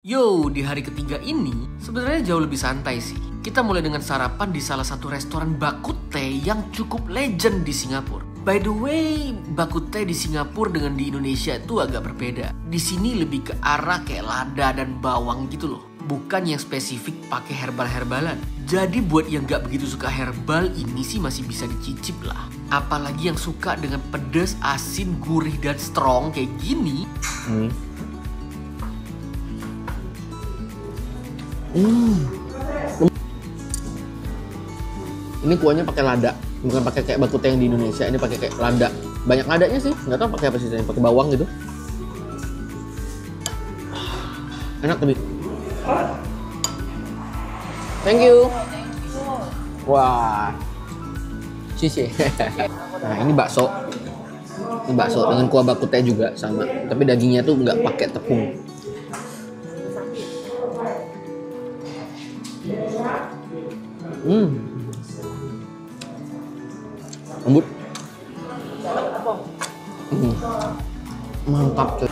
Yo, di hari ketiga ini sebenarnya jauh lebih santai sih. Kita mulai dengan sarapan di salah satu restoran bakute yang cukup legend di Singapura. By the way, bakute di Singapura dengan di Indonesia itu agak berbeda. Di sini lebih ke arah kayak lada dan bawang gitu loh. Bukan yang spesifik pakai herbal-herbalan. Jadi buat yang gak begitu suka herbal ini sih masih bisa dicicip lah. Apalagi yang suka dengan pedas, asin, gurih, dan strong kayak gini. Ini kuahnya pakai lada, bukan pakai kayak bakute yang di Indonesia. Ini pakai kayak lada. Banyak ladanya sih, nggak tahu pakai apa sih, pakai bawang gitu. Enak tapi. Thank you. Wah, sisi. Nah ini bakso. Ini bakso dengan kuah bakute juga sama, tapi dagingnya tuh nggak pakai tepung. Lembut. Mantap cuy.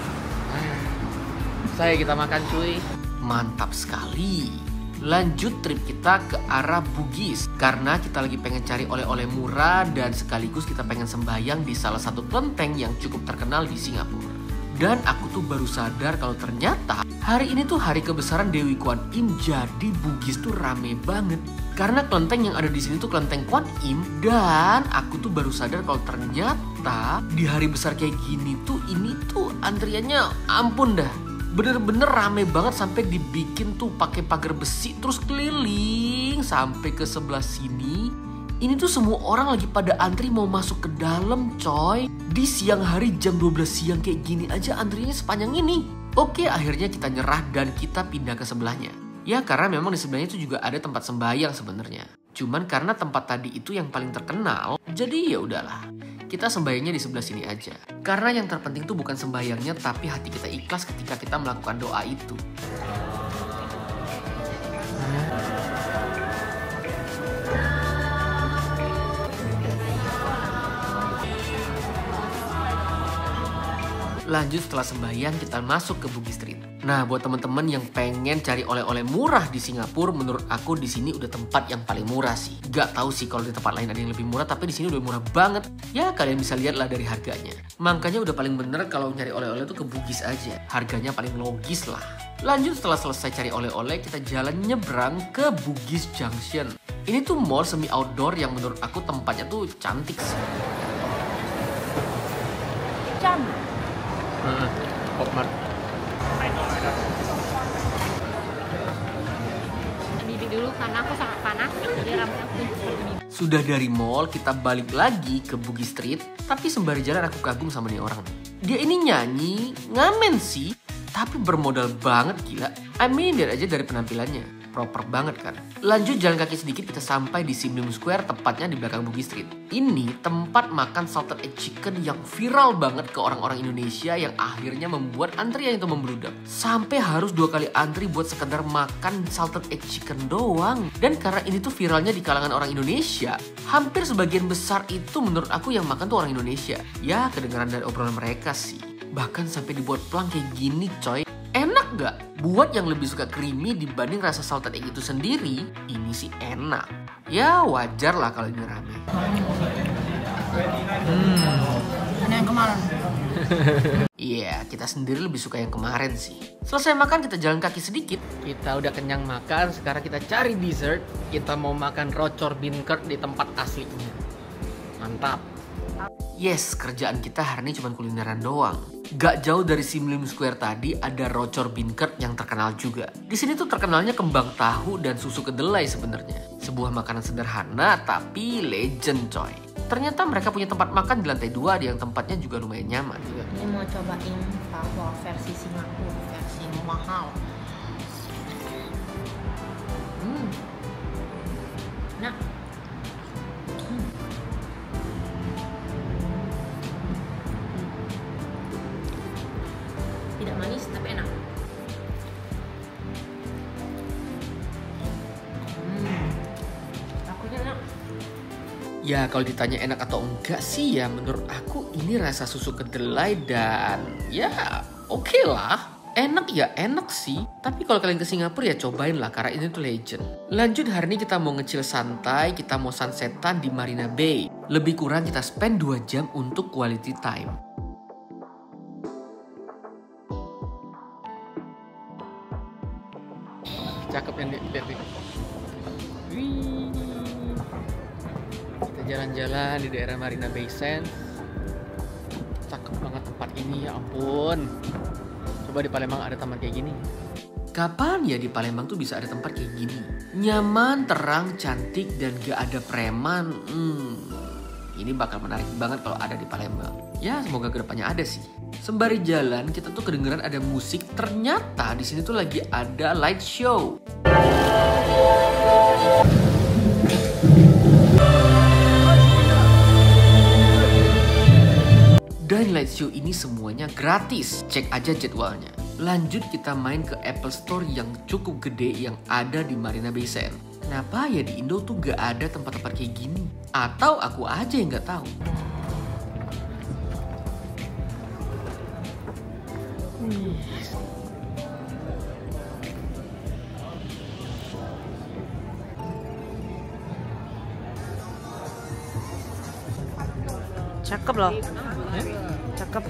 Saya kita makan cuy. Mantap sekali. Lanjut trip kita ke arah Bugis. Karena kita lagi pengen cari oleh-oleh murah dan sekaligus kita pengen sembahyang di salah satu kelenteng yang cukup terkenal di Singapura. Dan aku tuh baru sadar kalau ternyata hari ini tuh hari kebesaran Dewi Kwan Im, jadi Bugis tuh rame banget. Karena kelenteng yang ada di sini tuh kelenteng Kwan Im, dan aku tuh baru sadar kalau ternyata di hari besar kayak gini tuh ini tuh antriannya ampun dah. Bener-bener rame banget sampai dibikin tuh pakai pagar besi terus keliling sampai ke sebelah sini. Ini tuh semua orang lagi pada antri mau masuk ke dalam coy. Di siang hari jam 12 siang kayak gini aja antrinya sepanjang ini. Oke, akhirnya kita nyerah dan kita pindah ke sebelahnya. Ya karena memang di sebelahnya itu juga ada tempat sembahyang sebenarnya. Cuman karena tempat tadi itu yang paling terkenal, jadi ya udahlah. Kita sembahyangnya di sebelah sini aja. Karena yang terpenting tuh bukan sembahyangnya, tapi hati kita ikhlas ketika kita melakukan doa itu. Lanjut setelah sembahyang kita masuk ke Bugis Street. Nah, buat teman-teman yang pengen cari oleh-oleh murah di Singapura, menurut aku di sini udah tempat yang paling murah sih. Gak tahu sih kalau di tempat lain ada yang lebih murah, tapi di sini udah murah banget. Ya kalian bisa lihat lah dari harganya. Makanya udah paling bener kalau nyari oleh-oleh tuh ke Bugis aja. Harganya paling logis lah. Lanjut setelah selesai cari oleh-oleh, kita jalan nyebrang ke Bugis Junction. Ini tuh mall semi outdoor yang menurut aku tempatnya tuh cantik sih. Popmart. Bibi dulu karena aku sangat panas, jadi rambut aku seperti ini. Sudah dari mall, kita balik lagi ke Bugis Street. Tapi sembari jalan aku kagum sama nih orang. Dia ini nyanyi, ngamen sih, tapi bermodal banget gila. I mean, lihat aja dari penampilannya. Proper banget kan. Lanjut jalan kaki sedikit kita sampai di Sim Lim Square, tepatnya di belakang Bugis Street. Ini tempat makan salted egg chicken yang viral banget ke orang-orang Indonesia yang akhirnya membuat antrian itu membludak. Sampai harus 2 kali antri buat sekedar makan salted egg chicken doang. Dan karena ini tuh viralnya di kalangan orang Indonesia, hampir sebagian besar itu menurut aku yang makan tuh orang Indonesia. Ya kedengaran dari obrolan mereka sih. Bahkan sampai dibuat pelang kayak gini coy. Enak gak? Buat yang lebih suka creamy dibanding rasa salted egg itu sendiri, ini sih enak. Ya wajar lah kalau ini rame. Ini yang kemarin. Iya, kita sendiri lebih suka yang kemarin sih. Selesai makan kita jalan kaki sedikit. Kita udah kenyang makan, sekarang kita cari dessert. Kita mau makan rocor beancurd di tempat aslinya. Mantap. Yes, kerjaan kita hari ini cuma kulineran doang. Gak jauh dari Sim Lim Square tadi ada rocor beancurd yang terkenal juga. Di sini tuh terkenalnya kembang tahu dan susu kedelai sebenarnya. Sebuah makanan sederhana tapi legend coy. Ternyata mereka punya tempat makan di lantai 2 yang tempatnya juga lumayan nyaman. Ini mau cobain tahu versi Singapura, versi mahal. Nah. Tidak manis tapi enak. Akunya enak. Ya kalau ditanya enak atau enggak sih ya menurut aku ini rasa susu kedelai dan ya oke lah. Enak ya, enak sih. Tapi kalau kalian ke Singapura ya cobain lah karena ini tuh legend. Lanjut hari ini kita mau ngecil santai, kita mau sunsetan di Marina Bay. Lebih kurang kita spend 2 jam untuk quality time. Cakep ya, lihat nih. Wih. Kita jalan-jalan di daerah Marina Bay Sands. Cakep banget tempat ini, ya ampun. Coba di Palembang ada taman kayak gini. Kapan ya di Palembang tuh bisa ada tempat kayak gini? Nyaman, terang, cantik, dan gak ada preman. Ini bakal menarik banget kalau ada di Palembang. Ya semoga kedepannya ada sih. Sembari jalan kita tuh kedengeran ada musik. Ternyata di sini tuh lagi ada light show. Dan light show ini semuanya gratis. Cek aja jadwalnya. Lanjut kita main ke Apple Store yang cukup gede yang ada di Marina Bay Sands. Kenapa ya di Indo tuh gak ada tempat-tempat kayak gini? Atau aku aja yang gak tahu? Cakep loh. Cakep.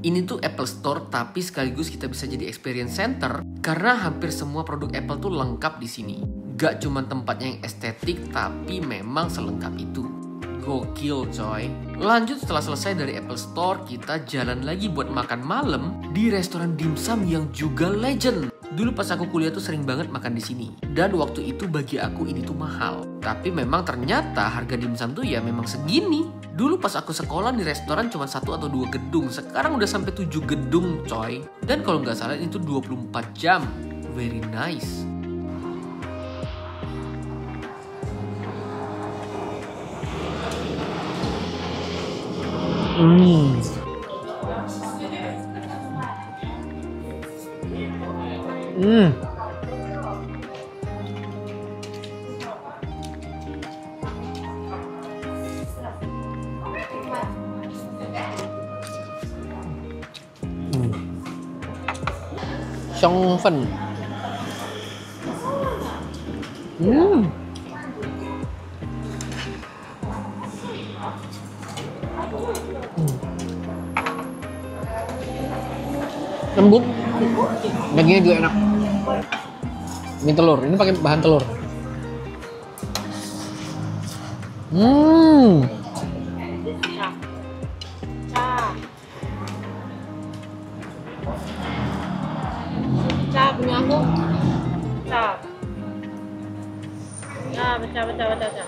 Ini tuh Apple Store tapi sekaligus kita bisa jadi experience center karena hampir semua produk Apple tuh lengkap di sini. Gak cuma tempatnya yang estetik tapi memang selengkap itu. Gokil coy. Lanjut setelah selesai dari Apple Store kita jalan lagi buat makan malam di restoran dimsum yang juga legend. Dulu pas aku kuliah tuh sering banget makan di sini. Dan waktu itu bagi aku ini tuh mahal. Tapi memang ternyata harga dimsum tuh ya memang segini. Dulu pas aku sekolah di restoran cuma 1 atau 2 gedung. Sekarang udah sampai 7 gedung coy. Dan kalau nggak salah itu 24 jam. Very nice. Xiong Fen. Lembut, dagingnya juga enak. Ini telur, ini pakai bahan telur. Cak punya aku. Cak. Ya, baca.